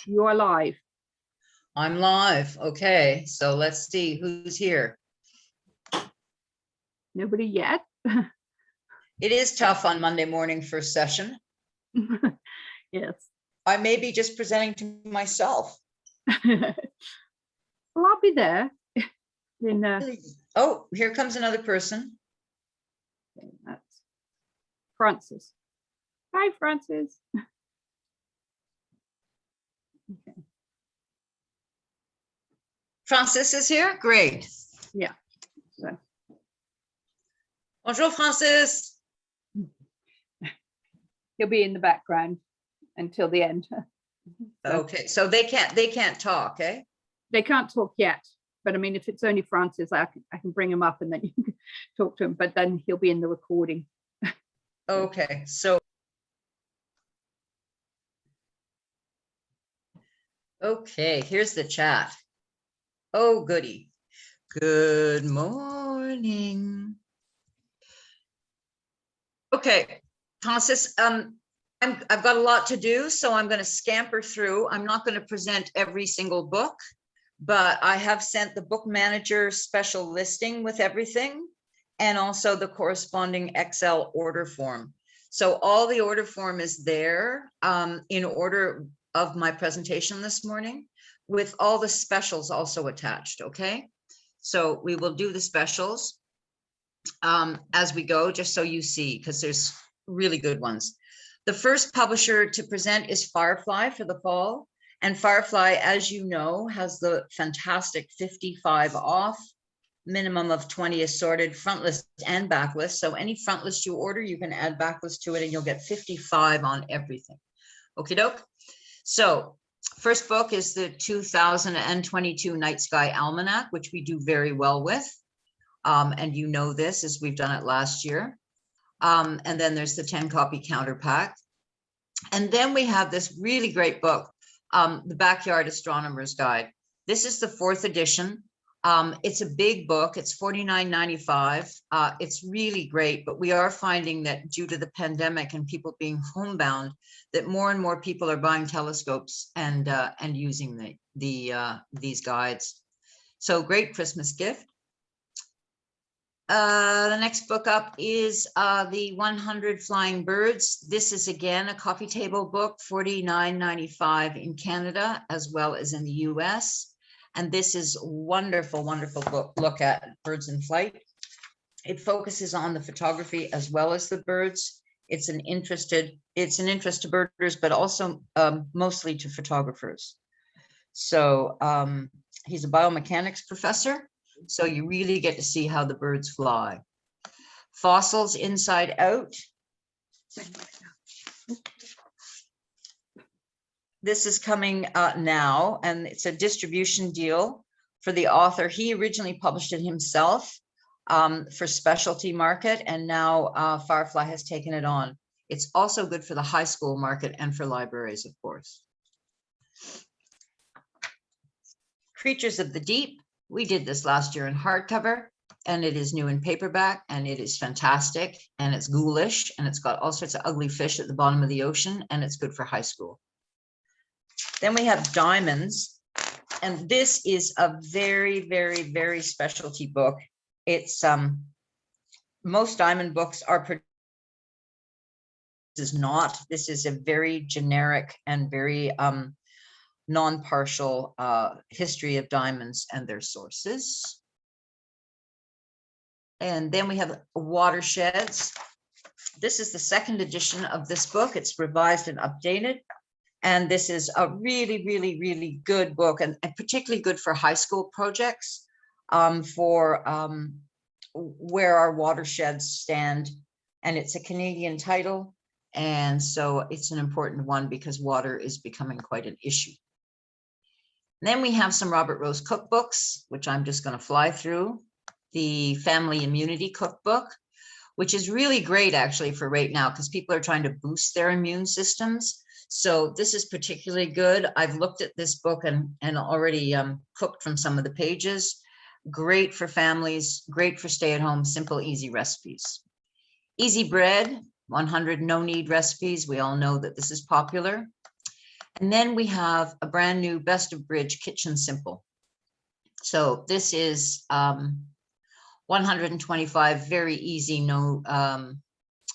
You are live. I'm live. Okay, so let's see who's here. Nobody yet. It is tough on Monday morning first session. Yes. I may be just presenting to myself. Well, I'll be there. Oh, here comes another person. That's Francis. Hi, Francis. Okay. Francis is here? Great. Yeah. So. Bonjour, Francis. He'll be in the background until the end. So okay, so they can't talk, eh? they can't talk yet. But I mean, if it's only Francis, I can bring him up and then you can talk to him, but then he'll be in the recording. Okay, so okay, here's the chat. Oh, goody. Good morning. Okay, Francis, I've got a lot to do, so I'm going to scamper through. I'm not going to present every single book, but I have sent the book manager special listing with everything and also the corresponding Excel order form. So all the order form is there in order of my presentation this morning with all the specials also attached, okay? So we will do the specials as we go, just so you see, because there's really good ones. The first publisher to present is Firefly for the fall. And Firefly, as you know, has the fantastic 55 off, minimum of 20 assorted front list and back list. So any front list you order, you can add back list to it and you'll get 55 on everything. Okie doke. So first book is the 2022 Night Sky Almanac, which we do very well with. And you know this as we've done it last year. And then there's the 10 copy counter pack. And then we have this really great book, The Backyard Astronomer's Guide. This is the 4th edition. It's a big book. It's $49.95. It's really great, but we are finding that due to the pandemic and people being homebound, that more and more people are buying telescopes and using these guides. So great Christmas gift. The next book up is the 100 Flying Birds. This is again a coffee table book, $49.95 in Canada as well as in the US. And this is wonderful, wonderful book. Look at birds in flight. It focuses on the photography as well as the birds. It's an interest to birders, but also mostly to photographers. So he's a biomechanics professor. So you really get to see how the birds fly. Fossils Inside Out. This is coming now, and it's a distribution deal for the author. He originally published it himself for specialty market, and now Firefly has taken it on. It's also good for the high school market and for libraries, of course. Creatures of the Deep. We did this last year in hardcover, and it is new in paperback, and it is fantastic, and it's ghoulish, and it's got all sorts of ugly fish at the bottom of the ocean, and it's good for high school. Then we have Diamonds, and this is a very, very, very specialty book. It's most diamond books are produced. This is not. This is a very generic and very non-partial history of diamonds and their sources. And then we have Watersheds. This is the 2nd edition of this book. It's revised and updated. And this is a really, really, really good book, and particularly good for high school projects for where our watersheds stand. And it's a Canadian title. And so it's an important one because water is becoming quite an issue. Then we have some Robert Rose cookbooks, which I'm just going to fly through. The Family Immunity Cookbook, which is really great actually for right now because people are trying to boost their immune systems. So this is particularly good. I've looked at this book and already cooked from some of the pages. Great for families, great for stay-at-home, simple, easy recipes. Easy Bread, 100 no-knead recipes. We all know that this is popular. And then we have a brand new Best of Bridge Kitchen Simple. So this is 125 very easy, no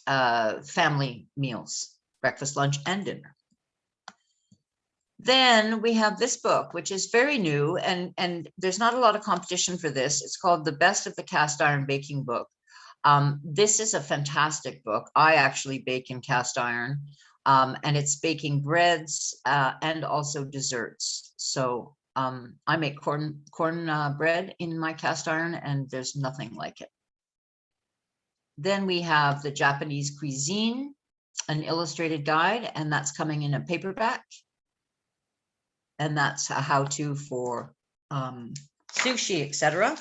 family meals, breakfast, lunch, and dinner. Then we have this book, which is very new, and there's not a lot of competition for this. It's called The Best of the Cast Iron Baking Book. This is a fantastic book. I actually bake in cast iron, and it's baking breads and also desserts. So I make corn bread in my cast iron, and there's nothing like it. Then we have the Japanese cuisine, an illustrated guide, and that's coming in a paperback. And that's a how-to for sushi, etc.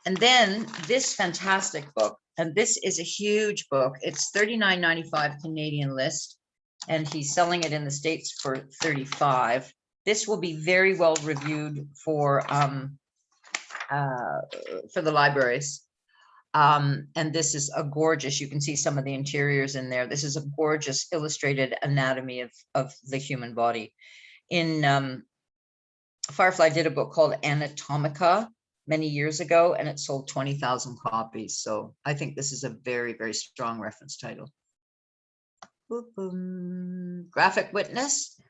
And then this fantastic book, and this is a huge book. It's $39.95 Canadian list, and he's selling it in the States for $35. This will be very well reviewed for the libraries. And this is a gorgeous, you can see some of the interiors in there. This is a gorgeous illustrated anatomy of the human body. In Firefly did a book called Anatomica many years ago, and it sold 20,000 copies. So I think this is a very, very strong reference title. Boop, boom. Graphic Witness.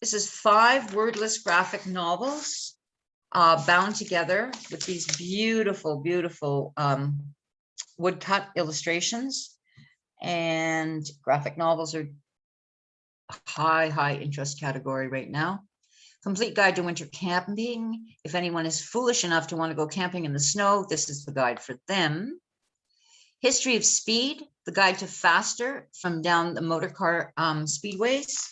This is 5 wordless graphic novels bound together with these beautiful, beautiful woodcut illustrations. And graphic novels are high interest category right now. Complete Guide to Winter Camping. If anyone is foolish enough to want to go camping in the snow, this is the guide for them. History of Speed, the guide to faster from down the motor car speedways.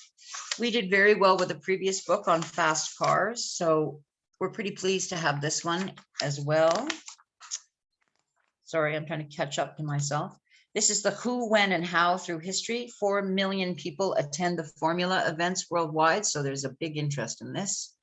We did very well with the previous book on fast cars, so we're pretty pleased to have this one as well. Sorry, I'm trying to catch up to myself. This is the who, when, and how through history. 4 million people attend the Formula events worldwide, so there's a big interest in this.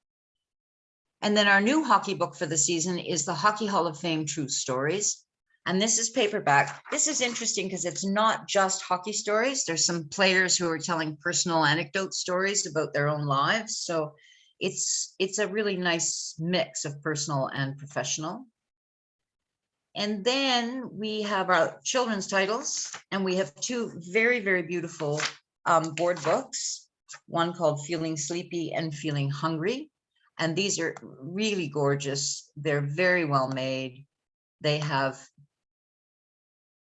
And then our new hockey book for the season is the Hockey Hall of Fame True Stories. And this is paperback. This is interesting because it's not just hockey stories. There's some players who are telling personal anecdote stories about their own lives. So it's a really nice mix of personal and professional. And then we have our children's titles, and we have 2 very, very beautiful board books, one called Feeling Sleepy and Feeling Hungry. And these are really gorgeous. They're very well made. They have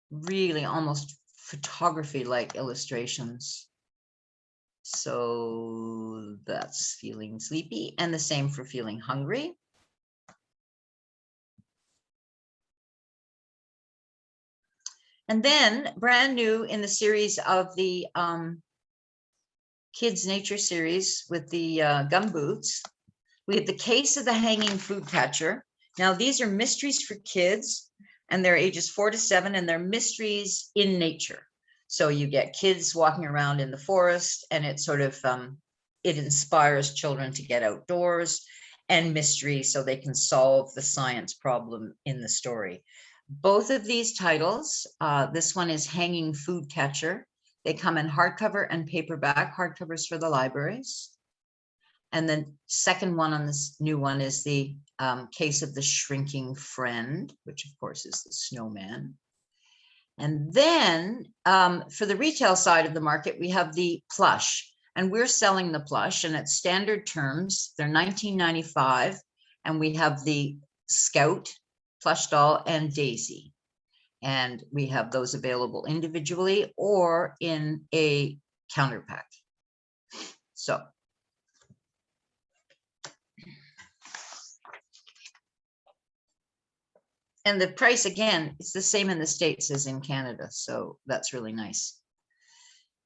really almost photography-like illustrations. So that's Feeling Sleepy, and the same for Feeling Hungry. And then brand new in the series of the Kids Nature series with the gumboots, we have the Case of the Hanging Food Catcher. Now these are mysteries for kids, and they're ages 4 to 7, and they're mysteries in nature. So you get kids walking around in the forest, and it sort of, it inspires children to get outdoors, and mystery so they can solve the science problem in the story. Both of these titles, this one is Hanging Food Catcher. They come in hardcover and paperback, hardcovers for the libraries. And then second one on this new one is the Case of the Shrinking Friend, which of course is the snowman. And then for the retail side of the market, we have the plush, and we're selling the plush, and at standard terms, they're $19.95. And we have the Scout plush doll and Daisy, and we have those available individually or in a counter pack. So and the price, again, it's the same in the States as in Canada, so that's really nice.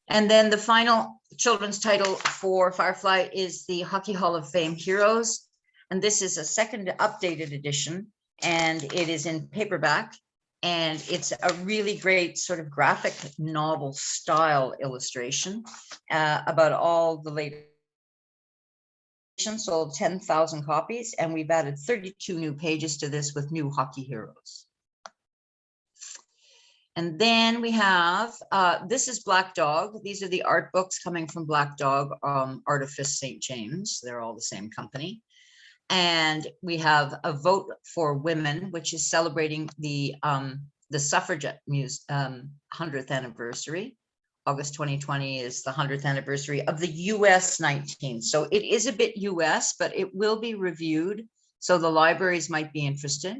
And then the final children's title for Firefly is the Hockey Hall of Fame Heroes, and this is a second updated edition, and it is in paperback, and it's a really great sort of graphic novel style illustration about all the latest. Sold 10,000 copies, and we've added 32 new pages to this with new hockey heroes. And then we have, this is Black Dog. These are the art books coming from Black Dog, Artifice St. James. They're all the same company. And we have A Vote for Women, which is celebrating the suffragette 100th anniversary. August 2020 is the 100th anniversary of the US 19. So it is a bit US, but it will be reviewed. So the libraries might be interested.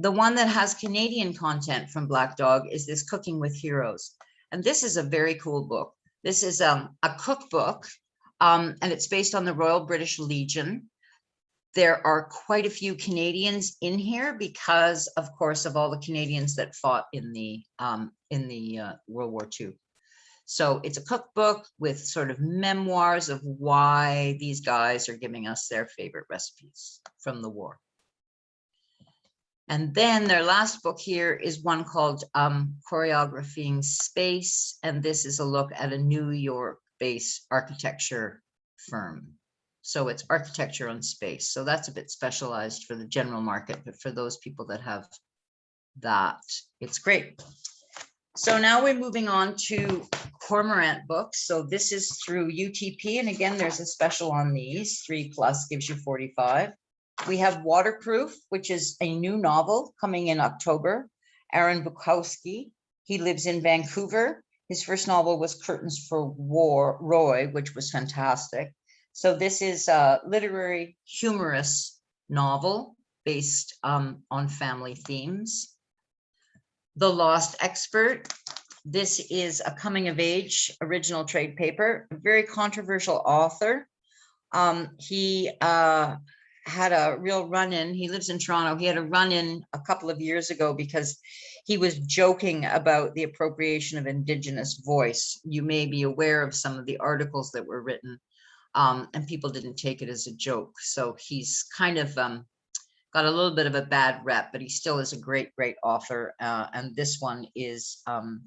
The one that has Canadian content from Black Dog is this Cooking with Heroes. And this is a very cool book. This is a cookbook, and it's based on the Royal British Legion. There are quite a few Canadians in here because, of course, of all the Canadians that fought in the World War II. So it's a cookbook with sort of memoirs of why these guys are giving us their favorite recipes from the war. And then their last book here is one called Choreographing Space. And this is a look at a New York-based architecture firm. So it's architecture on space. So that's a bit specialized for the general market, but for those people that have that, it's great. So now we're moving on to Cormorant books. So this is through UTP. And again, there's a special on these. 3+ gives you 45. We have Waterproof, which is a new novel coming in October. Aaron Bukowski. He lives in Vancouver. His first novel was Curtains for Roy, which was fantastic. So this is a literary humorous novel based on family themes. The Lost Expert. This is a coming of age original trade paper, a very controversial author. He had a real run-in. He lives in Toronto. He had a run-in a couple of years ago because he was joking about the appropriation of Indigenous voice. You may be aware of some of the articles that were written, and people didn't take it as a joke. So he's kind of got a little bit of a bad rep, but he still is a great, great author. And this one is about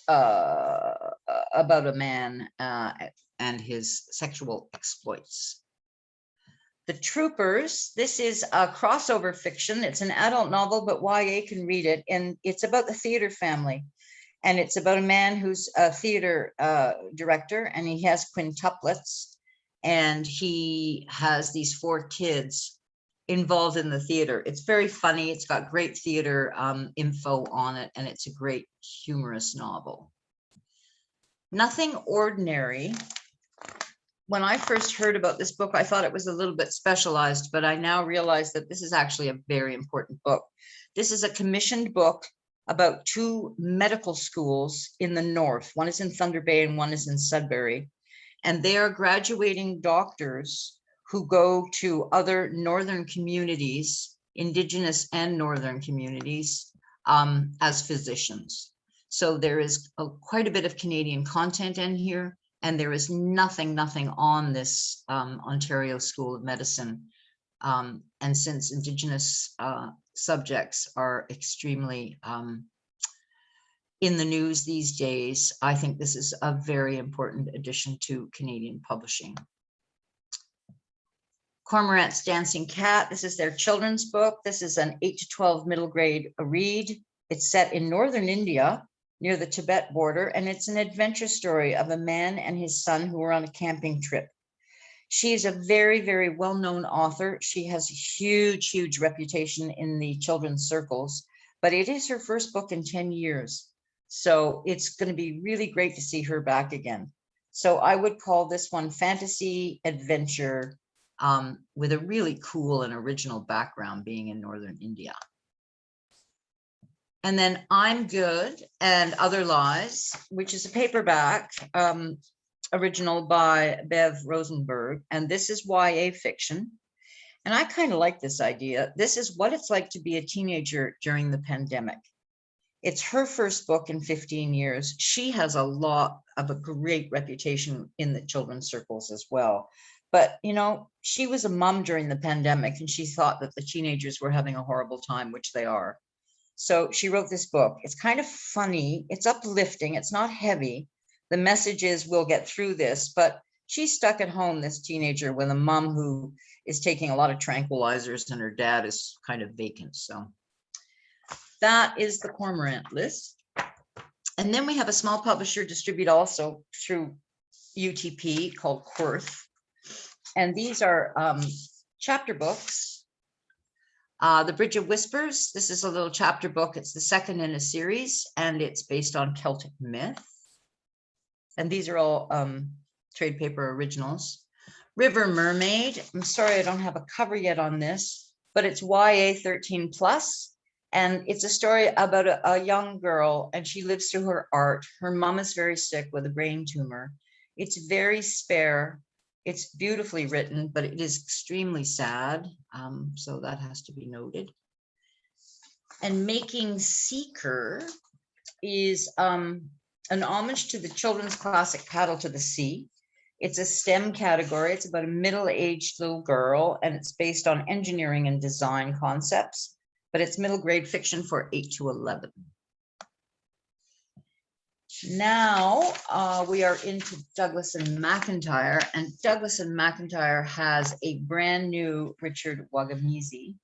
a man and his sexual exploits. The Troopers, this is a crossover fiction. It's an adult novel, but YA can read it. And it's about the theater family. And it's about a man who's a theater director, and he has quintuplets. And he has these 4 kids involved in the theater. It's very funny. It's got great theater info on it, and it's a great humorous novel. Nothing Ordinary. When I first heard about this book, I thought it was a little bit specialized, but I now realize that this is actually a very important book. This is a commissioned book about 2 medical schools in the north. One is in Thunder Bay and one is in Sudbury. And they are graduating doctors who go to other northern communities, Indigenous and northern communities, as physicians. So there is quite a bit of Canadian content in here. And there is nothing on this Ontario School of Medicine. And since Indigenous subjects are extremely in the news these days, I think this is a very important addition to Canadian publishing. Cormorant's Dancing Cat. This is their children's book. This is an 8 to 12 middle grade read. It's set in northern India, near the Tibet border, and it's an adventure story of a man and his son who were on a camping trip. She's a very, very well-known author. She has a huge, huge reputation in the children's circles, but it is her first book in 10 years. So it's going to be really great to see her back again. So I would call this one fantasy adventure with a really cool and original background being in northern India. And then I'm Good and Other Lies, which is a paperback original by Bev Rosenberg. And this is YA fiction. And I kind of like this idea. This is what it's like to be a teenager during the pandemic. It's her first book in 15 years. She has a lot of a great reputation in the children's circles as well. But, you know, she was a mom during the pandemic and she thought that the teenagers were having a horrible time, which they are. So she wrote this book. It's kind of funny. It's uplifting. It's not heavy. The message is we'll get through this, but she's stuck at home, this teenager, with a mom who is taking a lot of tranquilizers and her dad is kind of vacant. So that is the Cormorant list. And then we have a small publisher distribute also through UTP called Quirth. And these are chapter books. The Bridge of Whispers, this is a little chapter book. It's the second in a series, and it's based on Celtic myth. And these are all trade paper originals. River Mermaid, I'm sorry I don't have a cover yet on this, but it's YA 13 plus. And it's a story about a young girl, and she lives through her art. Her mom is very sick with a brain tumor. It's very spare. It's beautifully written, but it is extremely sad. So that has to be noted. And Making Seeker is an homage to the children's classic Paddle to the Sea. It's a STEM category. It's about a middle-aged little girl, and it's based on engineering and design concepts, but it's middle grade fiction for 8 to 11. Now we are into Douglas and McIntyre, and Douglas and McIntyre has a brand new Richard Wagamese.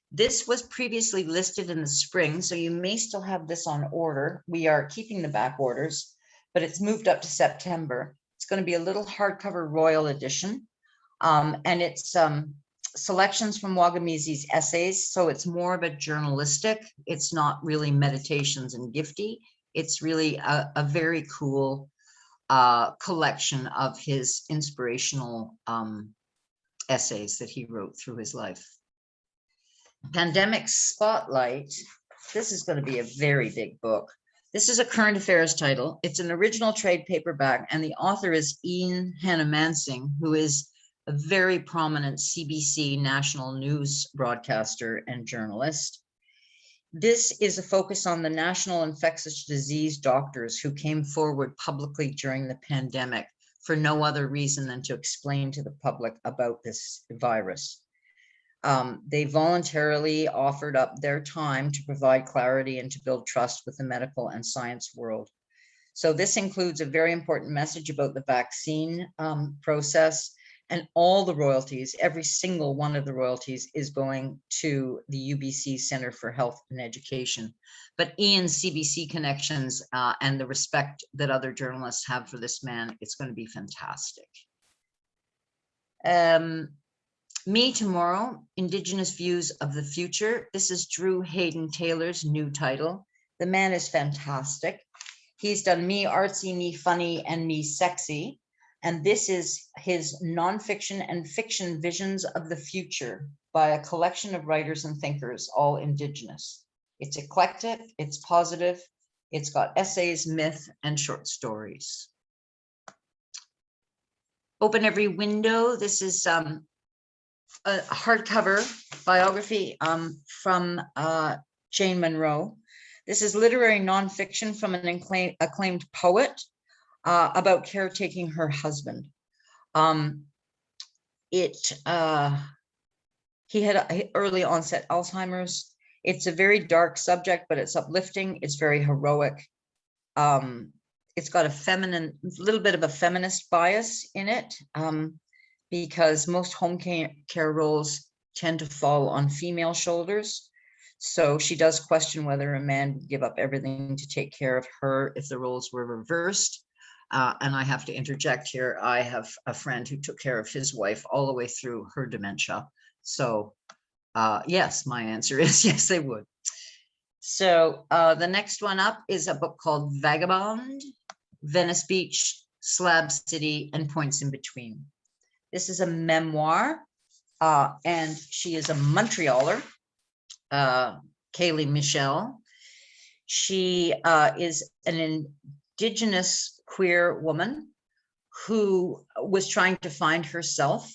This was previously listed in the spring, so you may still have this on order. We are keeping the back orders, but it's moved up to September. It's going to be a little hardcover royal edition, and it's selections from Wagamese's essays, so it's more of a journalistic. It's not really meditations and gifty. It's really a very cool collection of his inspirational essays that he wrote through his life. Pandemic Spotlight. This is going to be a very big book. This is a current affairs title. It's an original trade paperback, and the author is Ian Hannah-Mansing, who is a very prominent CBC national news broadcaster and journalist. This is a focus on the national infectious disease doctors who came forward publicly during the pandemic for no other reason than to explain to the public about this virus. They voluntarily offered up their time to provide clarity and to build trust with the medical and science world. So this includes a very important message about the vaccine process, and all the royalties, every single one of the royalties is going to the UBC Center for Health and Education. But Ian's CBC connections and the respect that other journalists have for this man, it's going to be fantastic. Me Tomorrow, Indigenous Views of the Future. This is Drew Hayden Taylor's new title. The man is fantastic. He's done Me Artsy, Me Funny, and Me Sexy. And this is his nonfiction and fiction visions of the future by a collection of writers and thinkers, all Indigenous. It's eclectic, it's positive, it's got essays, myth, and short stories. Open Every Window. This is a hardcover biography from Jane Monroe. This is literary nonfiction from an acclaimed poet about caretaking her husband. He had early onset Alzheimer's. It's a very dark subject, but it's uplifting. It's very heroic. It's got a little bit of a feminist bias in it, because most home care roles tend to fall on female shoulders. So she does question whether a man would give up everything to take care of her if the roles were reversed. And I have to interject here. I have a friend who took care of his wife all the way through her dementia. So yes, my answer is yes, they would. So the next one up is a book called Vagabond, Venice Beach, Slab City, and Points in Between. This is a memoir, and she is a Montrealer, Kaylee Michelle. She is an Indigenous queer woman who was trying to find herself.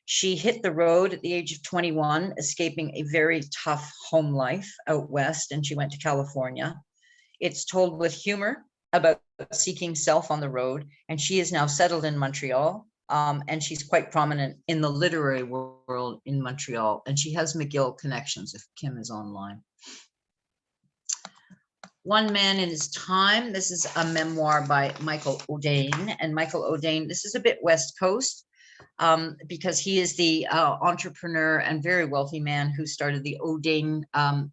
She hit the road at the age of 21, escaping a very tough home life out west, and she went to California. It's told with humor about seeking self on the road, and she is now settled in Montreal, and she's quite prominent in the literary world in Montreal, and she has McGill connections if Kim is online. One Man in His Time. This is a memoir by Michael O'Dane. And Michael O'Dane, this is a bit West Coast. because he is the entrepreneur and very wealthy man who started the Oding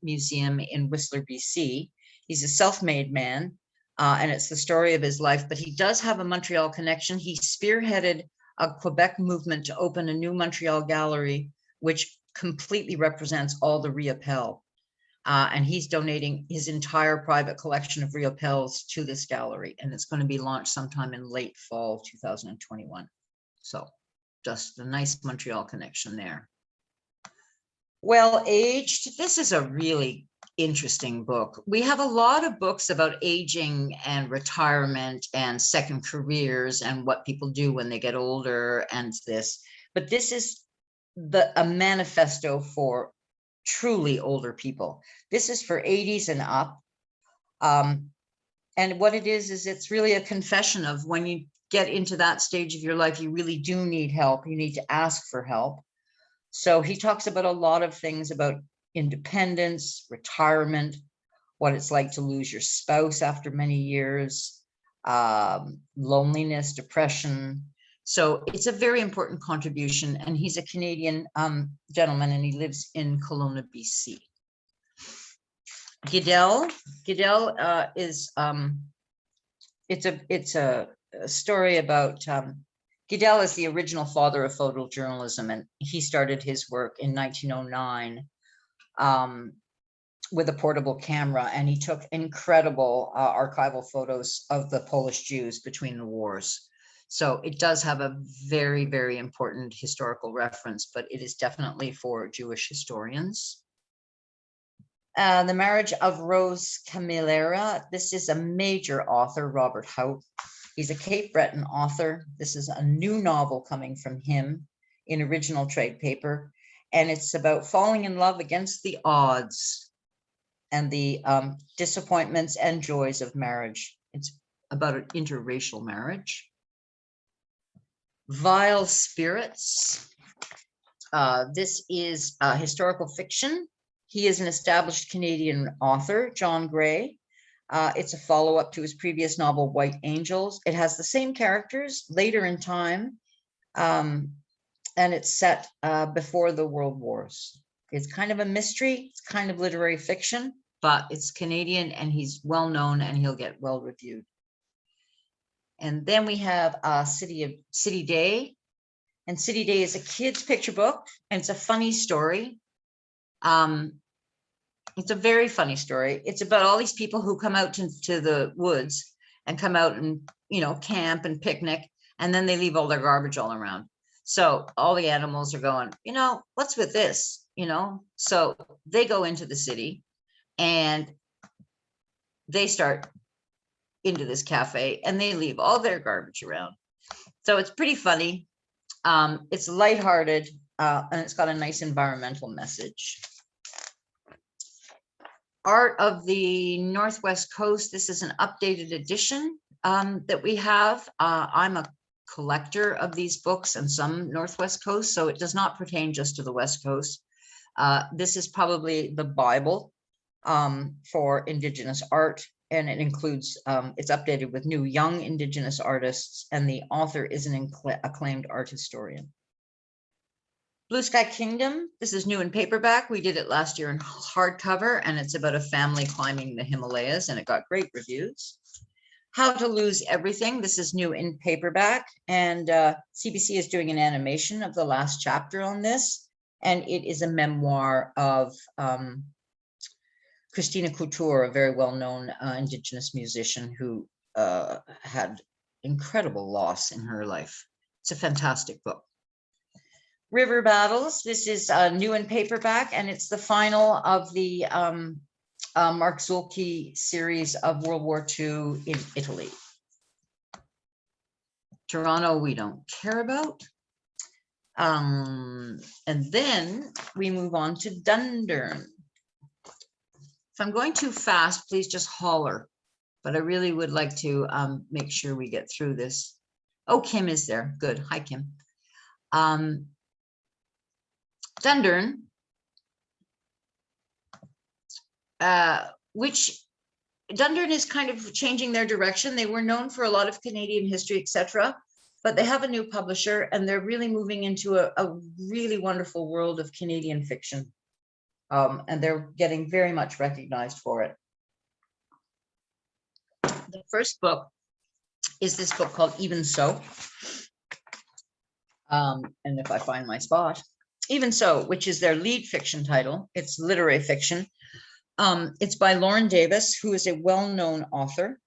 Museum in Whistler, BC. He's a self-made man, and it's the story of his life, but he does have a Montreal connection. He spearheaded a Quebec movement to open a new Montreal gallery, which completely represents all the Riopelle. And he's donating his entire private collection of Riopelles to this gallery, and it's going to be launched sometime in late fall 2021. So just a nice Montreal connection there. Well Aged, this is a really interesting book. We have a lot of books about aging and retirement and second careers and what people do when they get older and this, but this is a manifesto for truly older people. This is for 80s and up. And what it is it's really a confession of when you get into that stage of your life, you really do need help. You need to ask for help. So he talks about a lot of things about independence, retirement, what it's like to lose your spouse after many years, loneliness, depression. So it's a very important contribution, and he's a Canadian gentleman, and he lives in Kelowna, BC. Goodell is it's a story about Goodell is the original father of photojournalism, and he started his work in 1909 with a portable camera, and he took incredible archival photos of the Polish Jews between the wars. So it does have a very, very important historical reference, but it is definitely for Jewish historians. The Marriage of Rose Camilleri. This is a major author, Robert Hout. He's a Cape Breton author. This is a new novel coming from him in original trade paper, and it's about falling in love against the odds and the disappointments and joys of marriage. It's about an interracial marriage. Vile Spirits. This is historical fiction. He is an established Canadian author, John Gray. It's a follow-up to his previous novel, White Angels. It has the same characters later in time, and it's set before the World Wars. It's kind of a mystery. It's kind of literary fiction, but it's Canadian, and he's well-known, and he'll get well-reviewed. And then we have City Day. And City Day is a kid's picture book, and it's a funny story. It's a very funny story. It's about all these people who come out to the woods and come out and, camp and picnic, and then they leave all their garbage all around. So all the animals are going, what's with this? So they go into the city and they start into this cafe and they leave all their garbage around. So it's pretty funny. It's lighthearted, and it's got a nice environmental message. Art of the Northwest Coast. This is an updated edition that we have. I'm a collector of these books and some Northwest Coast, so it does not pertain just to the West Coast. This is probably the Bible for Indigenous art, and it includes, it's updated with new young Indigenous artists, and the author is an acclaimed art historian. Blue Sky Kingdom. This is new in paperback. We did it last year in hardcover, and it's about a family climbing the Himalayas, and it got great reviews. How to Lose Everything. This is new in paperback, and CBC is doing an animation of the last chapter on this, and it is a memoir of Christina Couture, a very well-known Indigenous musician who had incredible loss in her life. It's a fantastic book. River Battles. This is new in paperback, and it's the final of the Mark Zulke series of World War II in Italy. Toronto, we don't care about. And then we move on to Dundurn. If I'm going too fast, please just holler, but I really would like to make sure we get through this. Oh, Kim is there. Good. Hi, Kim. Dundurn, which Dundurn is kind of changing their direction. They were known for a lot of Canadian history, etc., but they have a new publisher and they're really moving into a really wonderful world of Canadian fiction. And they're getting very much recognized for it. The first book is this book called Even So. And if I find my spot, Even So, which is their lead fiction title. It's literary fiction. It's by Lauren Davis, who is a well-known author.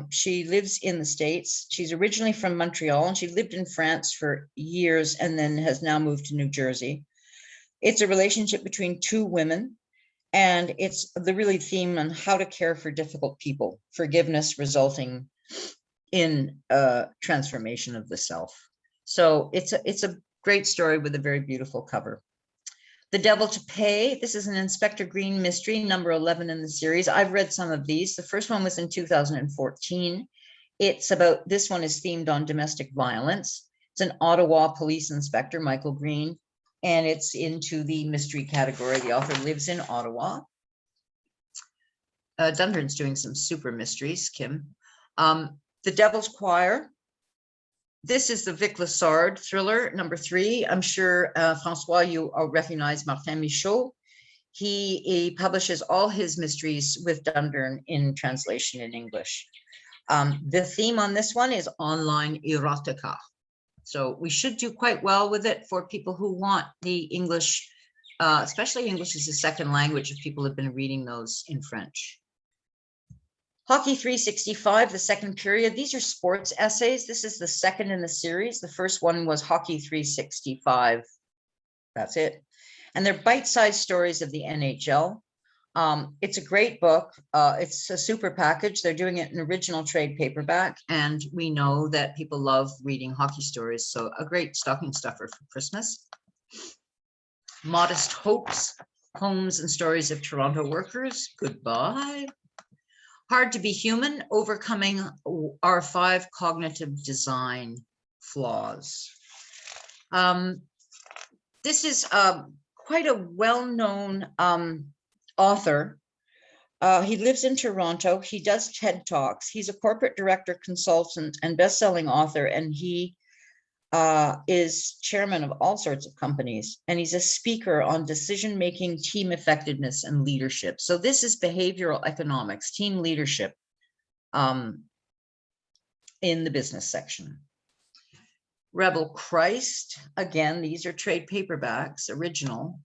She lives in the States. She's originally from Montreal and she lived in France for years and then has now moved to New Jersey. It's a relationship between two women, and it's the really theme on how to care for difficult people, forgiveness resulting in transformation of the self. So it's a great story with a very beautiful cover. The Devil to Pay. This is an Inspector Green mystery, number 11 in the series. I've read some of these. The first one was in 2014. It's about, this one is themed on domestic violence. It's an Ottawa police inspector, Michael Green, and it's into the mystery category. The author lives in Ottawa. Dundren's doing some super mysteries, Kim. The Devil's Choir. This is the Vic Lessard thriller, number 3. I'm sure, Francois, you recognize Martin Michaud. He publishes all his mysteries with Dundren in translation in English. The theme on this one is online erotica. So we should do quite well with it for people who want the English, especially English as a second language, if people have been reading those in French. Hockey 365, the second period. These are sports essays. This is the second in the series. The first one was Hockey 365. That's it. And they're bite-sized stories of the NHL. It's a great book. It's a super package. They're doing it in original trade paperback. And we know that people love reading hockey stories. So a great stocking stuffer for Christmas. Modest Hopes, Homes and Stories of Toronto Workers. Goodbye. Hard to Be Human, Overcoming Our 5 Cognitive Design Flaws. This is quite a well-known author. He lives in Toronto. He does TED Talks. He's a corporate director, consultant, and best-selling author, and he is chairman of all sorts of companies, and he's a speaker on decision-making, team effectiveness, and leadership. So this is behavioral economics, team leadership in the business section. Rebel Christ, again, these are trade paperbacks, original.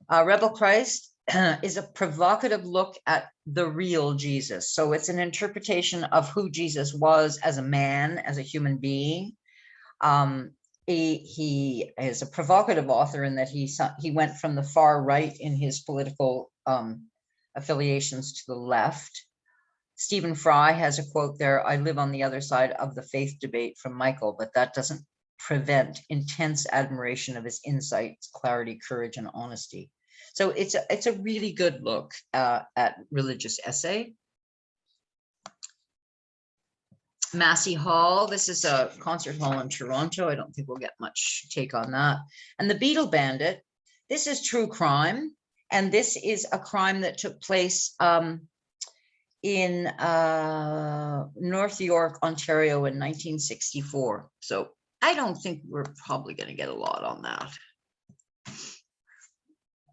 Rebel Christ is a provocative look at the real Jesus. So it's an interpretation of who Jesus was as a man, as a human being. He is a provocative author in that he went from the far right in his political affiliations to the left. Stephen Fry has a quote there, "I live on the other side of the faith debate," from Michael, but that doesn't prevent intense admiration of his insights, clarity, courage, and honesty. So it's a really good look at religious essay. Massey Hall. This is a concert hall in Toronto. I don't think we'll get much take on that. And The Beetle Bandit. This is true crime. And this is a crime that took place in North York, Ontario in 1964. So I don't think we're probably going to get a lot on that.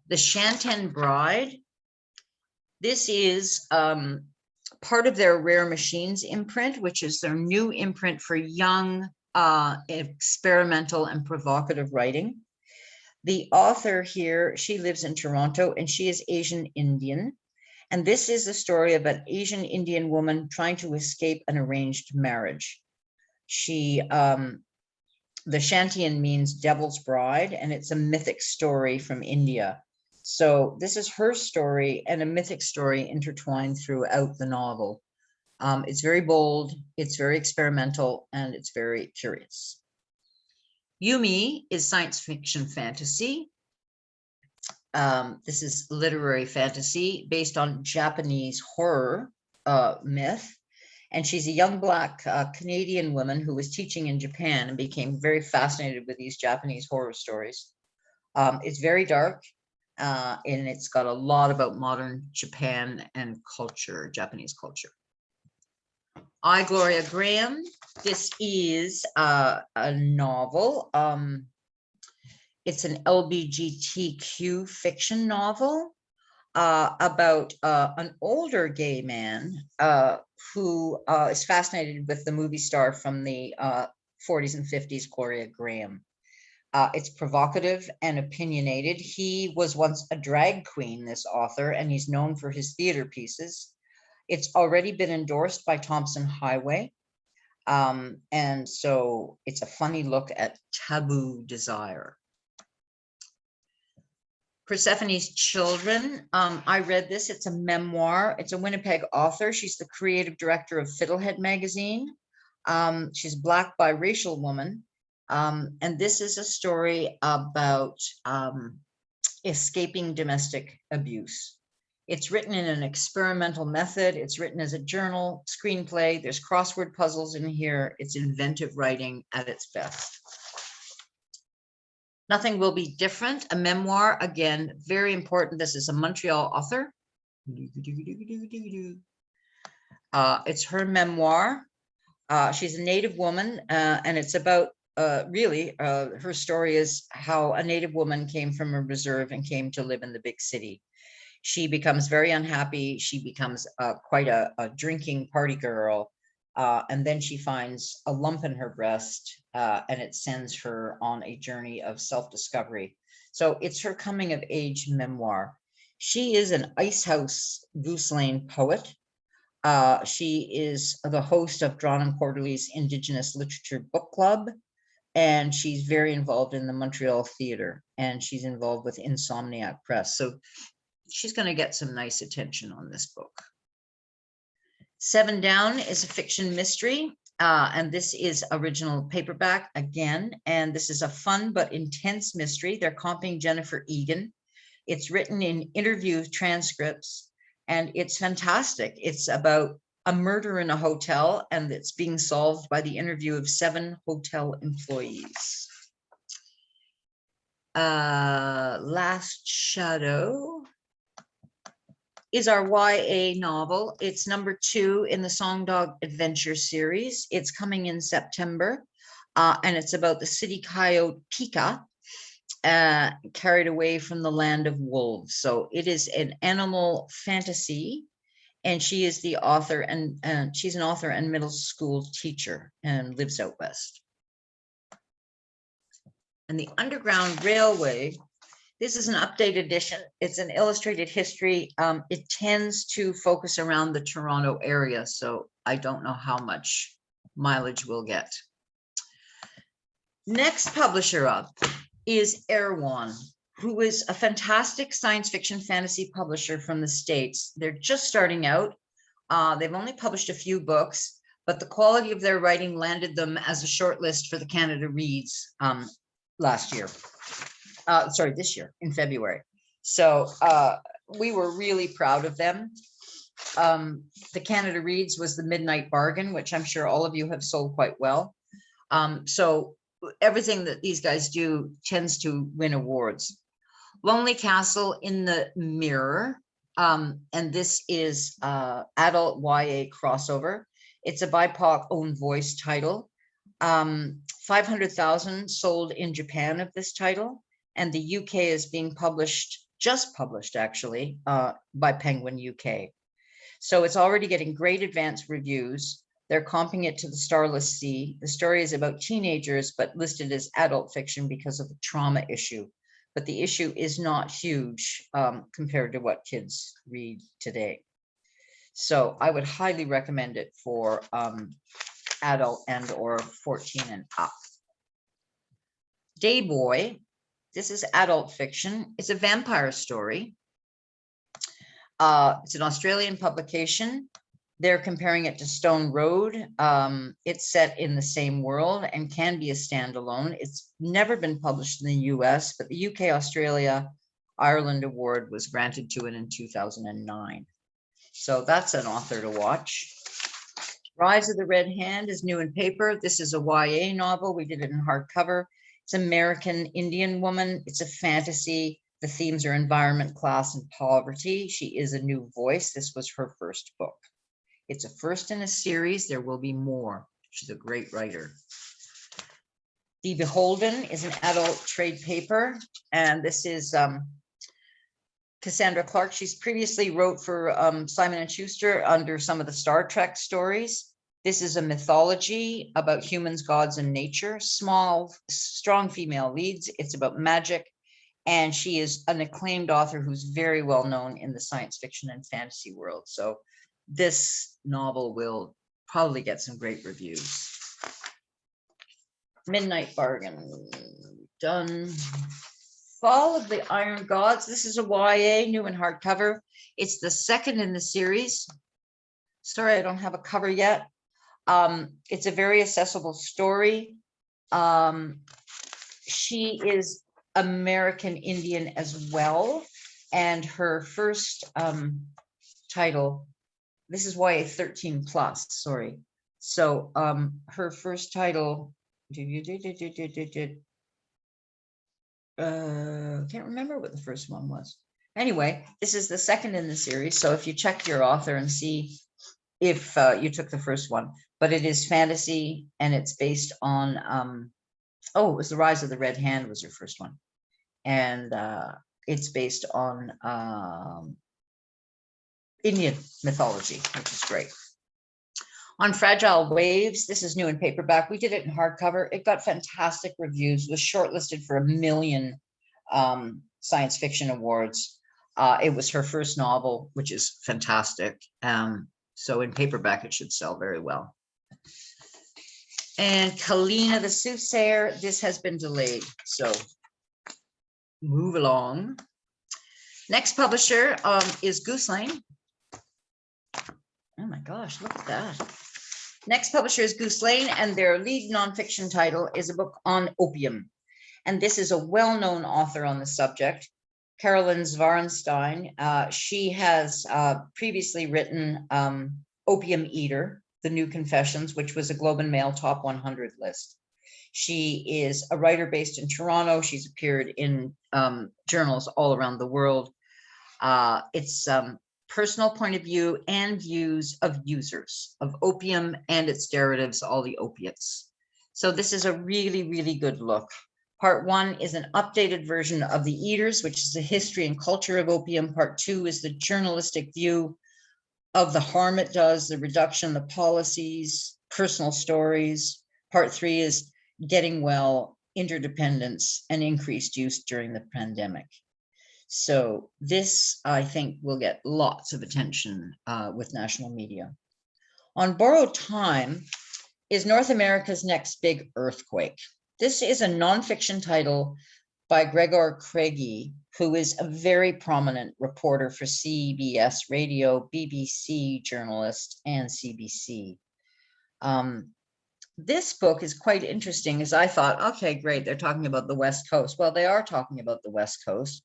The Shanten Bride. This is part of their Rare Machines imprint, which is their new imprint for young, experimental and provocative writing. The author here, she lives in Toronto and she is Asian Indian. And this is a story of an Asian Indian woman trying to escape an arranged marriage. She, the Shantian means devil's bride, and it's a mythic story from India. So this is her story and a mythic story intertwined throughout the novel. It's very bold, it's very experimental, and it's very curious. Yumi is science fiction fantasy. This is literary fantasy based on Japanese horror myth. And she's a young Black Canadian woman who was teaching in Japan and became very fascinated with these Japanese horror stories. It's very dark. And it's got a lot about modern Japan and culture, Japanese culture. I, Gloria Graham. This is a novel. It's an LGBTQ fiction novel about an older gay man who is fascinated with the movie star from the 40s and 50s, Gloria Graham. It's provocative and opinionated. He was once a drag queen, this author, and he's known for his theater pieces. It's already been endorsed by Thompson Highway. And so it's a funny look at taboo desire. Persephone's Children. I read this. It's a memoir. It's a Winnipeg author. She's the creative director of Fiddlehead magazine. She's a Black biracial woman. And this is a story about escaping domestic abuse. It's written in an experimental method. It's written as a journal, screenplay. There's crossword puzzles in here. It's inventive writing at its best. Nothing Will Be Different, a memoir. Again, very important. This is a Montreal author. It's her memoir. She's a Native woman, and it's about her story is how a Native woman came from a reserve and came to live in the big city. She becomes very unhappy. She becomes quite a drinking party girl. And then she finds a lump in her breast, and it sends her on a journey of self-discovery. So it's her coming of age memoir. She is an Icehouse Goose Lane poet. She is the host of Drawn and Quarterly's Indigenous Literature Book Club, and she's very involved in the Montreal Theatre, and she's involved with Insomniac Press. So she's going to get some nice attention on this book. Seven Down is a fiction mystery, and this is original paperback again, and this is a fun but intense mystery. They're comping Jennifer Egan. It's written in interview transcripts, and it's fantastic. It's about a murder in a hotel, and it's being solved by the interview of 7 hotel employees. Last Shadow is our YA novel. It's number 2 in the Song Dog Adventure series. It's coming in September, and it's about the city coyote Pika, carried away from the land of wolves. So it is an animal fantasy, and she is the author, and she's an author and middle school teacher and lives out west. And the Underground Railway, this is an updated edition. It's an illustrated history. It tends to focus around the Toronto area, so I don't know how much mileage we'll get. Next publisher up is Erewhon, who is a fantastic science fiction fantasy publisher from the States. They're just starting out. They've only published a few books, but the quality of their writing landed them as a shortlist for the Canada Reads this year in February. So we were really proud of them. The Canada Reads was the Midnight Bargain, which I'm sure all of you have sold quite well. So everything that these guys do tends to win awards. Lonely Castle in the Mirror, and this is adult YA crossover. It's a BIPOC own voice title. 500,000 sold in Japan of this title, and the UK is being just published actually, by Penguin UK. So it's already getting great advanced reviews. They're comping it to The Starless Sea. The story is about teenagers, but listed as adult fiction because of the trauma issue. But the issue is not huge compared to what kids read today. So I would highly recommend it for adult and or 14 and up. Day Boy, this is adult fiction. It's a vampire story. It's an Australian publication. They're comparing it to Stone Road. It's set in the same world and can be a standalone. It's never been published in the US, but the UK, Australia, Ireland award was granted to it in 2009. So that's an author to watch. Rise of the Red Hand is new in paper. This is a YA novel. We did it in hardcover. It's American Indian woman. It's a fantasy. The themes are environment, class, and poverty. She is a new voice. This was her first book. It's a first in a series. There will be more. She's a great writer. The Beholden is an adult trade paper, and this is Cassandra Clark. She's previously wrote for Simon & Schuster under some of the Star Trek stories. This is a mythology about humans, gods, and nature. Small, strong female leads. It's about magic, and she is an acclaimed author who's very well known in the science fiction and fantasy world. So this novel will probably get some great reviews. Midnight Bargain, done. Fall of the Iron Gods. This is a YA, new in hardcover. It's the second in the series. Sorry, I don't have a cover yet. It's a very accessible story. She is American Indian as well, and her first title, this is YA 13 plus, sorry. So her first title, can't remember what the first one was. Anyway, this is the second in the series. So if you check your author and see if you took the first one, but it is fantasy, and it's based on, oh, it was The Rise of the Red Hand was her first one. And it's based on Indian mythology, which is great. On Fragile Waves, this is new in paperback. We did it in hardcover. It got fantastic reviews, was shortlisted for 1 million science fiction awards. It was her first novel, which is fantastic. So in paperback, it should sell very well. And Kalina the Soothsayer, this has been delayed, so move along. Next publisher is Goose Lane. Oh my gosh, look at that. Next publisher is Goose Lane, and their lead nonfiction title is a book on opium. And this is a well-known author on the subject, Carolyn Zwarenstein. She has previously written Opium Eater, The New Confessions, which was a Globe and Mail Top 100 list. She is a writer based in Toronto. She's appeared in journals all around the world. It's personal point of view and views of users of opium and its derivatives, all the opiates. So this is a really, really good look. Part 1 is an updated version of The Eaters, which is the history and culture of opium. Part 2 is the journalistic view of the harm it does, the reduction, the policies, personal stories. Part 3 is getting well, interdependence, and increased use during the pandemic. So this, I think, will get lots of attention with national media. On Borrowed Time is North America's Next Big Earthquake. This is a nonfiction title by Gregor Craigie, who is a very prominent reporter for CBS Radio, BBC journalist, and CBC. This book is quite interesting, as I thought, okay, great, they're talking about the West Coast. Well, they are talking about the West Coast,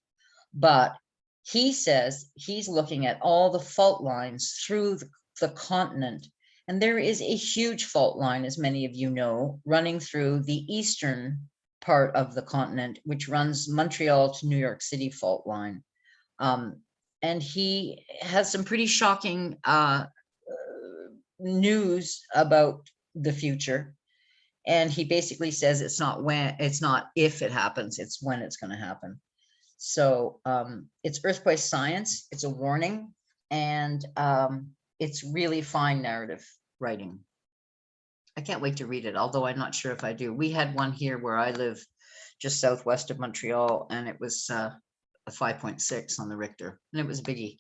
but he says he's looking at all the fault lines through the continent. And there is a huge fault line, as many of you know, running through the eastern part of the continent, which runs Montreal to New York City fault line. And he has some pretty shocking news about the future. And he basically says it's not if it happens, it's when it's going to happen. So it's earthquake science, it's a warning, and it's really fine narrative writing. I can't wait to read it, although I'm not sure if I do. We had one here where I live, just southwest of Montreal, and it was a 5.6 on the Richter, and it was a biggie.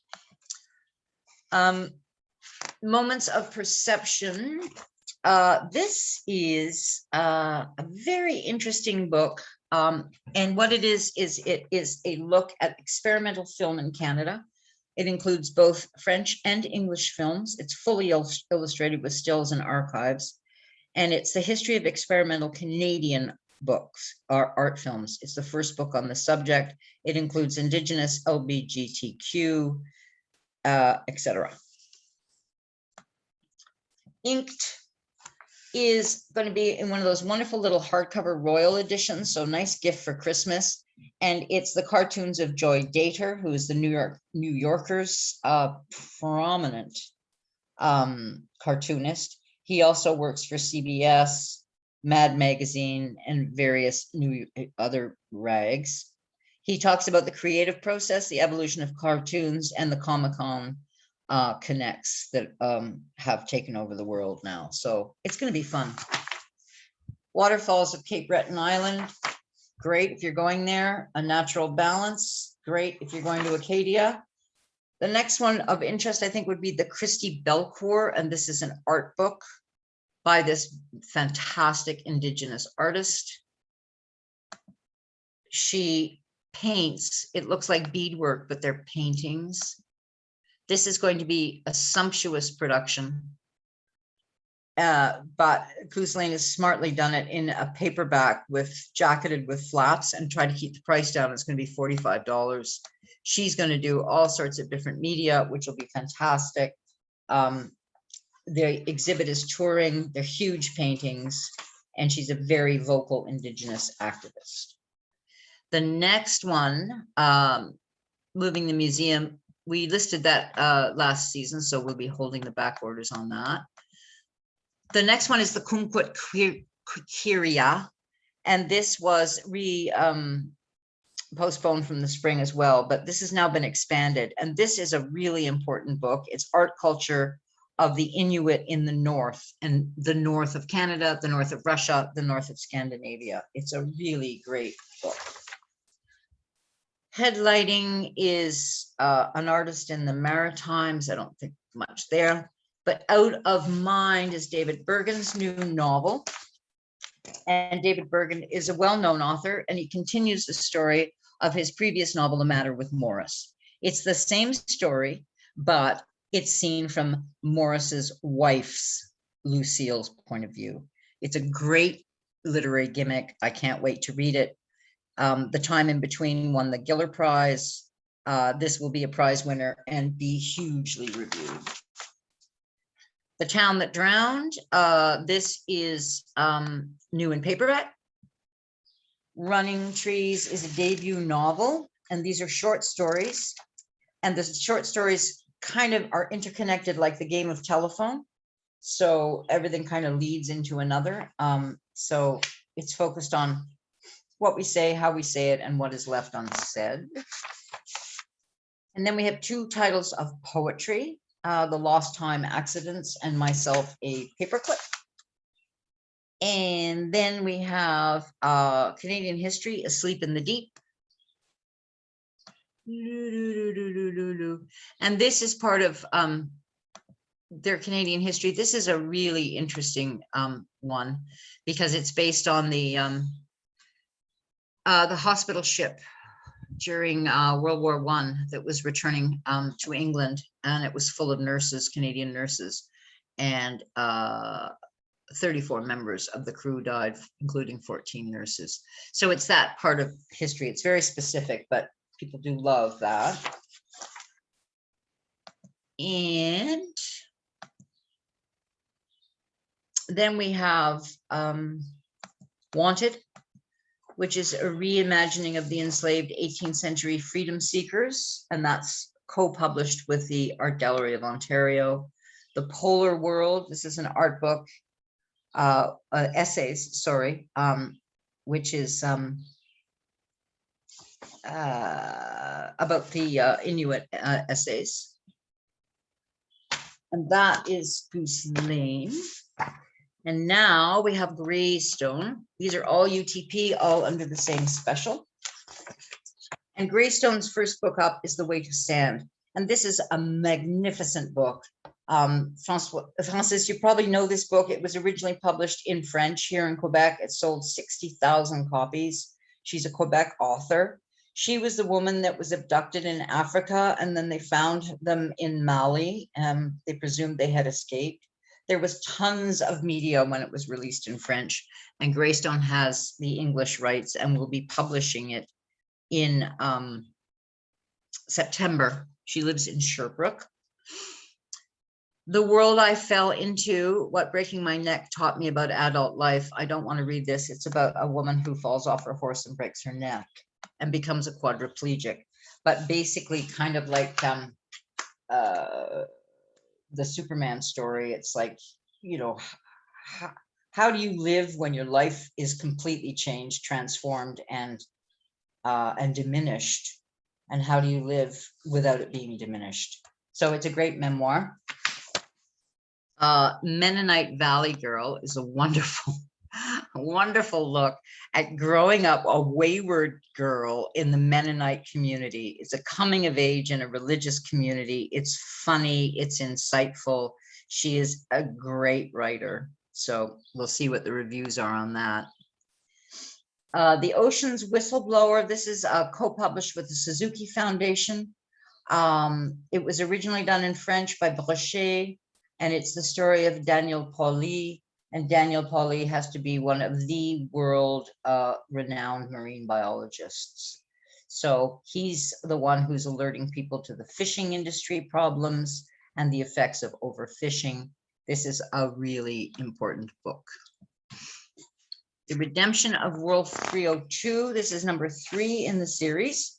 Moments of Perception. This is a very interesting book. And what it is it is a look at experimental film in Canada. It includes both French and English films. It's fully illustrated with stills and archives. And it's the history of experimental Canadian books or art films. It's the first book on the subject. It includes Indigenous, LGBTQ, etc. Inked is going to be in one of those wonderful little hardcover royal editions, so nice gift for Christmas. And it's the cartoons of Joy Dater, who is the New Yorker's prominent cartoonist. He also works for CBS, Mad Magazine, and various other rags. He talks about the creative process, the evolution of cartoons, and the Comic-Con connects that have taken over the world now. So it's going to be fun. Waterfalls of Cape Breton Island, great if you're going there. A Natural Balance, great if you're going to Acadia. The next one of interest, I think, would be the Christie Belcourt, and this is an art book by this fantastic Indigenous artist. She paints, it looks like beadwork, but they're paintings. This is going to be a sumptuous production. But Goose Lane has smartly done it in a paperback with jacketed with flaps and try to keep the price down. It's going to be $45. She's going to do all sorts of different media, which will be fantastic. The exhibit is touring, they're huge paintings, and she's a very vocal Indigenous activist. The next one, moving the museum, we listed that last season, so we'll be holding the back orders on that. The next one is the Kumquat Kiria, and this was postponed from the spring as well, but this has now been expanded, and this is a really important book. It's art culture of the Inuit in the north, and the north of Canada, the north of Russia, the north of Scandinavia. It's a really great book. Headlighting is an artist in the Maritimes. I don't think much there, but Out of Mind is David Bergen's new novel. And David Bergen is a well-known author, and he continues the story of his previous novel, The Matter with Morris. It's the same story, but it's seen from Morris's wife's, Lucille's, point of view. It's a great literary gimmick. I can't wait to read it. The Time in Between won the Giller Prize. This will be a prize winner and be hugely reviewed. The Town That Drowned. This is new in paperback. Running Trees is a debut novel, and these are short stories. And the short stories kind of are interconnected like the game of telephone. So everything kind of leads into another. So it's focused on what we say, how we say it, and what is left unsaid. And then we have two titles of poetry, The Lost Time Accidents and Myself a Paperclip. And then we have Canadian History, Asleep in the Deep. And this is part of their Canadian history. This is a really interesting one because it's based on the hospital ship during World War I that was returning to England, and it was full of nurses, Canadian nurses, and 34 members of the crew died, including 14 nurses. So it's that part of history. It's very specific, but people do love that. And then we have Wanted, which is a reimagining of the enslaved 18th century freedom seekers, and that's co-published with the Art Gallery of Ontario. The Polar World, this is an art book, essays, sorry, which is about the Inuit essays. And that is Goose Lane. And now we have Greystone. These are all UTP, all under the same special. And Greystone's first book up is The Weight of Sand. And this is a magnificent book. Francis, you probably know this book. It was originally published in French here in Quebec. It sold 60,000 copies. She's a Quebec author. She was the woman that was abducted in Africa, and then they found them in Mali. They presumed they had escaped. There was tons of media when it was released in French, and Greystone has the English rights and will be publishing it in September. She lives in Sherbrooke. The World I Fell Into, What Breaking My Neck Taught Me About Adult Life. I don't want to read this. It's about a woman who falls off her horse and breaks her neck and becomes a quadriplegic, but basically kind of like the Superman story. It's like you know, how do you live when your life is completely changed, transformed, and diminished? And how do you live without it being diminished? So it's a great memoir. Mennonite Valley Girl is a wonderful, wonderful look at growing up a wayward girl in the Mennonite community. It's a coming of age in a religious community. It's funny, it's insightful. She is a great writer. So we'll see what the reviews are on that. The Ocean's Whistleblower. This is co-published with the Suzuki Foundation. It was originally done in French by Brochet, and it's the story of Daniel Pauly. And Daniel Pauly has to be one of the world renowned marine biologists. So he's the one who's alerting people to the fishing industry problems and the effects of overfishing. This is a really important book. The Redemption of World 302. This is number 3 in the series.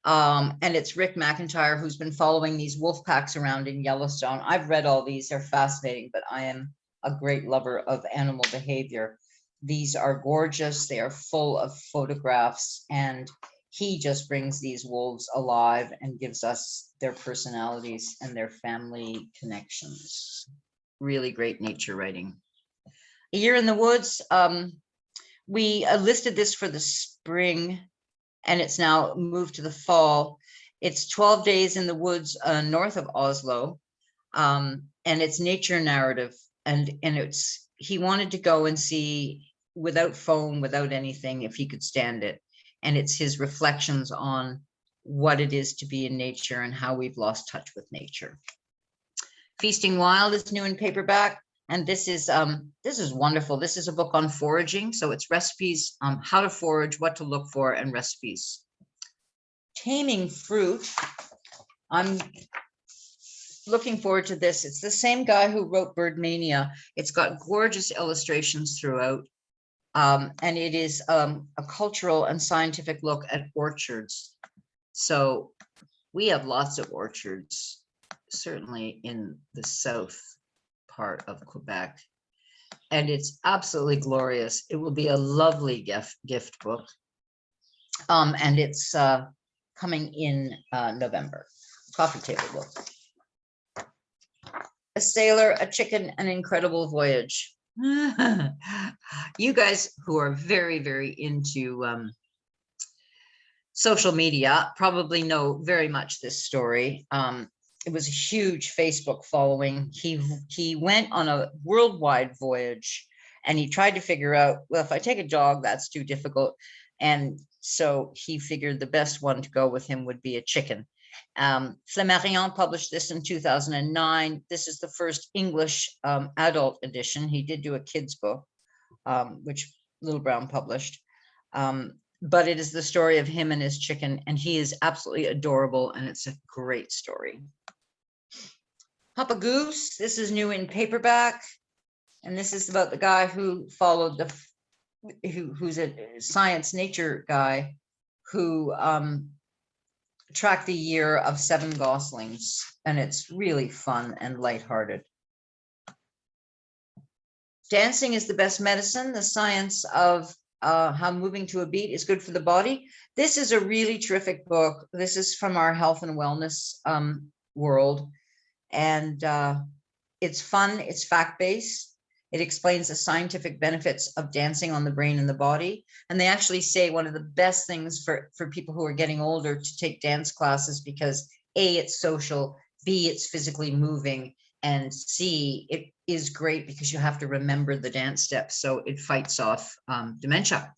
And it's Rick McIntyre, who's been following these wolf packs around in Yellowstone. I've read all these, they're fascinating, but I am a great lover of animal behavior. These are gorgeous, they are full of photographs, and he just brings these wolves alive and gives us their personalities and their family connections. Really great nature writing. A Year in the Woods. We listed this for the spring, and it's now moved to the fall. It's 12 days in the woods north of Oslo, and it's nature narrative. And it's, he wanted to go and see without phone, without anything, if he could stand it. And it's his reflections on what it is to be in nature and how we've lost touch with nature. Feasting Wild is new in paperback. And this is wonderful. This is a book on foraging. So it's recipes, how to forage, what to look for, and recipes. Taming Fruit. I'm looking forward to this. It's the same guy who wrote Birdmania. It's got gorgeous illustrations throughout. And it is a cultural and scientific look at orchards. So we have lots of orchards, certainly in the south part of Quebec, and it's absolutely glorious. It will be a lovely gift book, and it's coming in November. Coffee table book. A Sailor, a Chicken, an Incredible Voyage. You guys who are very, very into social media probably know very much this story. It was a huge Facebook following. He went on a worldwide voyage, and he tried to figure out, well, if I take a dog, that's too difficult. And so he figured the best one to go with him would be a chicken. Flammarion published this in 2009. This is the first English adult edition. He did do a kid's book, which Little Brown published. But it is the story of him and his chicken, and he is absolutely adorable, and it's a great story. Papa Goose, this is new in paperback, and this is about the guy who followed who's a science nature guy who tracked the year of 7 goslings, and it's really fun and lighthearted. Dancing is the Best Medicine, the science of how moving to a beat is good for the body. This is a really terrific book. This is from our health and wellness world. And it's fun, it's fact-based. It explains the scientific benefits of dancing on the brain and the body. And they actually say one of the best things for people who are getting older to take dance classes, because A, it's social, B, it's physically moving, and C, it is great because you have to remember the dance steps. So it fights off dementia.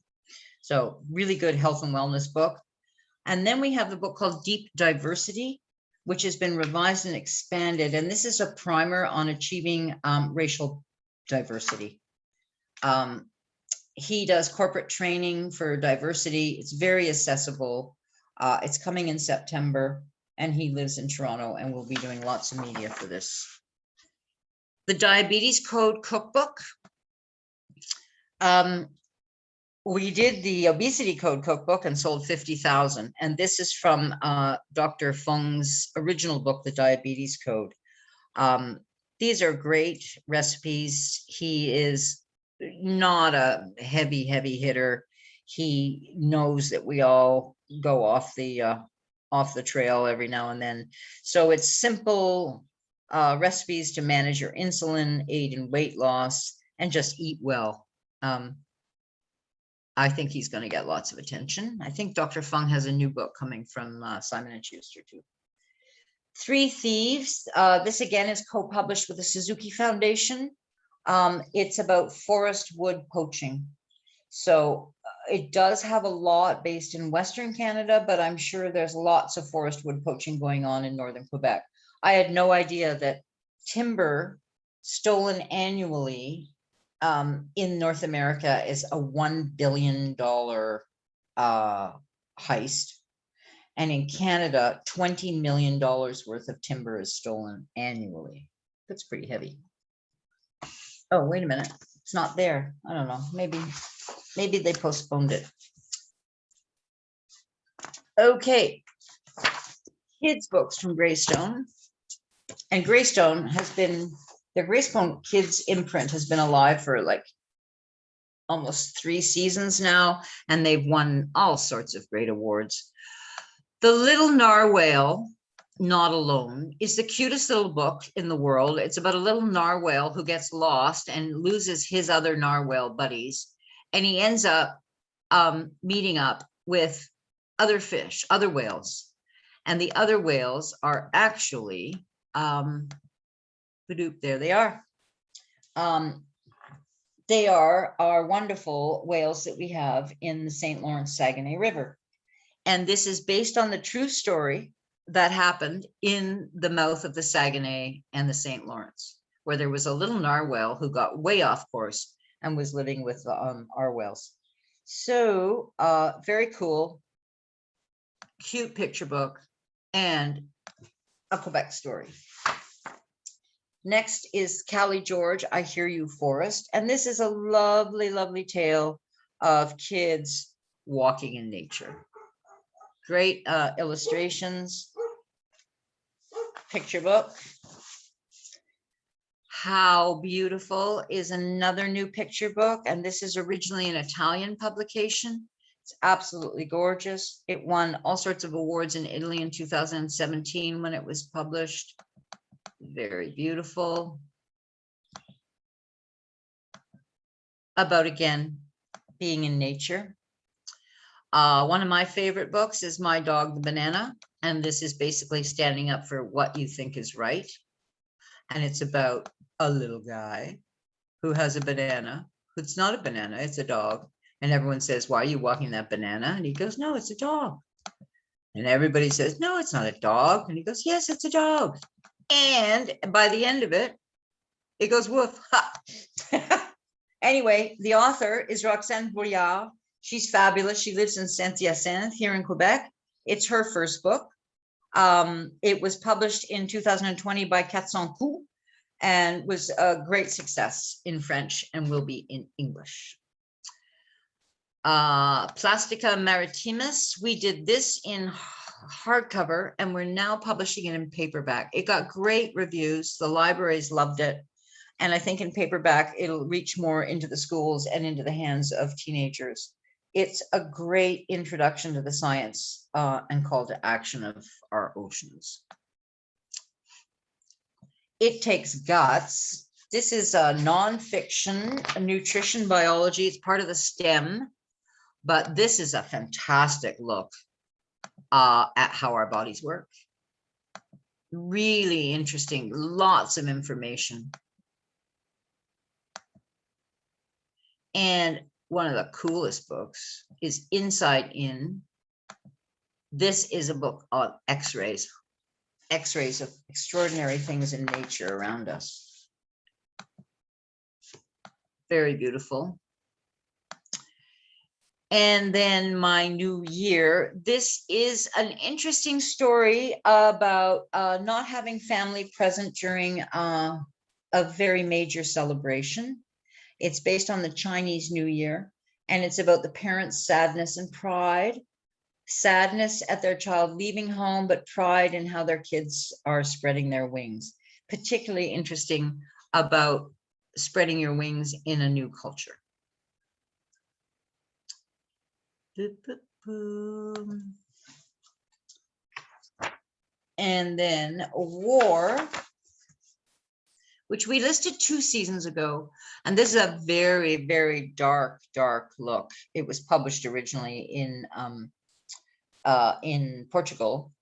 So really good health and wellness book. And then we have the book called Deep Diversity, which has been revised and expanded. And this is a primer on achieving racial diversity. He does corporate training for diversity. It's very accessible. It's coming in September, and he lives in Toronto, and we'll be doing lots of media for this. The Diabetes Code Cookbook. We did the Obesity Code Cookbook and sold 50,000. And this is from Dr. Feng's original book, The Diabetes Code. These are great recipes. He is not a heavy hitter. He knows that we all go off the trail every now and then. So it's simple recipes to manage your insulin, aid in weight loss, and just eat well. I think he's going to get lots of attention. I think Dr. Fung has a new book coming from Simon and Schuster too. Three Thieves. This again is co-published with the Suzuki Foundation. It's about forest wood poaching. So it does have a lot based in Western Canada, but I'm sure there's lots of forest wood poaching going on in Northern Quebec. I had no idea that timber stolen annually in North America is a $1 billion heist. And in Canada, $20 million worth of timber is stolen annually. That's pretty heavy. Oh, wait a minute. It's not there. I don't know. Maybe they postponed it. Okay. Kids books from Greystone. And Greystone has been, the Greystone Kids imprint has been alive for like almost 3 seasons now, and they've won all sorts of great awards. The Little Narwhal, Not Alone, is the cutest little book in the world. It's about a little narwhal who gets lost and loses his other narwhal buddies. And he ends up meeting up with other fish, other whales. And the other whales are actually, there they are. They are our wonderful whales that we have in the St. Lawrence Saguenay River. And this is based on the true story that happened in the mouth of the Saguenay and the St. Lawrence, where there was a little narwhal who got way off course and was living with our whales. So very cool, cute picture book, and a Quebec story. Next is Callie George, I Hear You, Forest. And this is a lovely, lovely tale of kids walking in nature. Great illustrations, picture book. How Beautiful is another new picture book, and this is originally an Italian publication. It's absolutely gorgeous. It won all sorts of awards in Italy in 2017 when it was published. Very beautiful. About, again, being in nature. One of my favorite books is My Dog the Banana, and this is basically standing up for what you think is right. And it's about a little guy who has a banana. It's not a banana, it's a dog. And everyone says, why are you walking that banana? And he goes, no, it's a dog. And everybody says, no, it's not a dog. And he goes, yes, it's a dog. And by the end of it, it goes woof. Anyway, the author is Roxane Brouillard. She's fabulous. She lives in Saint-Hyacinthe here in Quebec. It's her first book. It was published in 2020 by 400 Coups and was a great success in French and will be in English. Plastica Maritimus. We did this in hardcover and we're now publishing it in paperback. It got great reviews. The libraries loved it. And I think in paperback, it'll reach more into the schools and into the hands of teenagers. It's a great introduction to the science and call to action of our oceans. It Takes Guts. This is a nonfiction, a nutrition biology. It's part of the STEM, but this is a fantastic look at how our bodies work. Really interesting, lots of information. And one of the coolest books is Inside In. This is a book on X-rays of extraordinary things in nature around us. Very beautiful. And then My New Year. This is an interesting story about not having family present during a very major celebration. It's based on the Chinese New Year, and it's about the parents' sadness and pride. Sadness at their child leaving home, but pride in how their kids are spreading their wings. particularly interesting about spreading your wings in a new culture. And then War, which we listed 2 seasons ago. And this is a very, very dark, dark look. It was published originally in Portugal.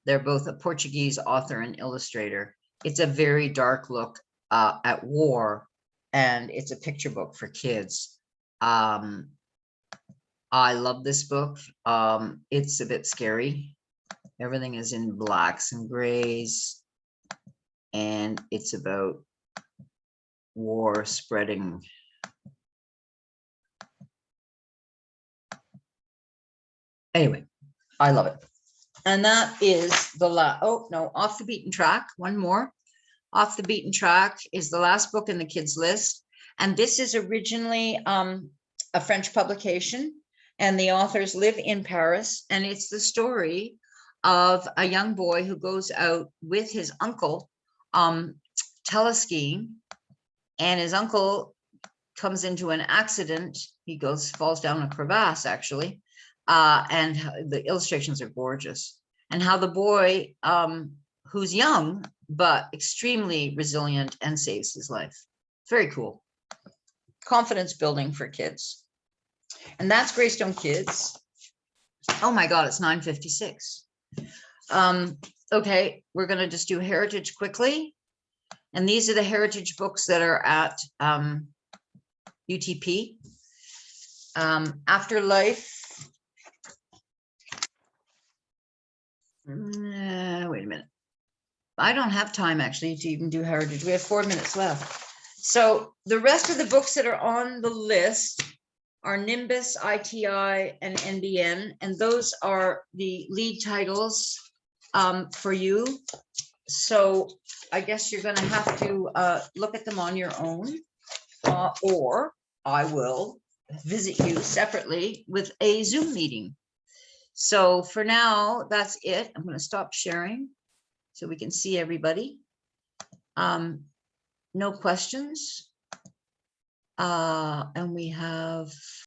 They're both a Portuguese author and illustrator. It's a very dark look at war, and it's a picture book for kids. I love this book. It's a bit scary. Everything is in blacks and grays, and it's about war spreading. Anyway, I love it. And that is the last, oh no, Off the Beaten Track, one more. Off the Beaten Track is the last book in the kids list. And this is originally a French publication, and the authors live in Paris. And it's the story of a young boy who goes out with his uncle teleskiing, and his uncle comes into an accident. He falls down a crevasse, actually. And the illustrations are gorgeous. And how the boy, who's young, but extremely resilient, and saves his life. Very cool. Confidence building for kids. And that's Greystone Kids. Oh my God, it's 9:56. Okay, we're going to just do Heritage quickly. And these are the Heritage books that are at UTP. Afterlife. Wait a minute. I don't have time actually to even do Heritage. We have 4 minutes left. So the rest of the books that are on the list are Nimbus, ITI, and NBN. And those are the lead titles for you. So I guess you're going to have to look at them on your own, or I will visit you separately with a Zoom meeting. So for now, that's it. I'm going to stop sharing so we can see everybody. No questions. And we have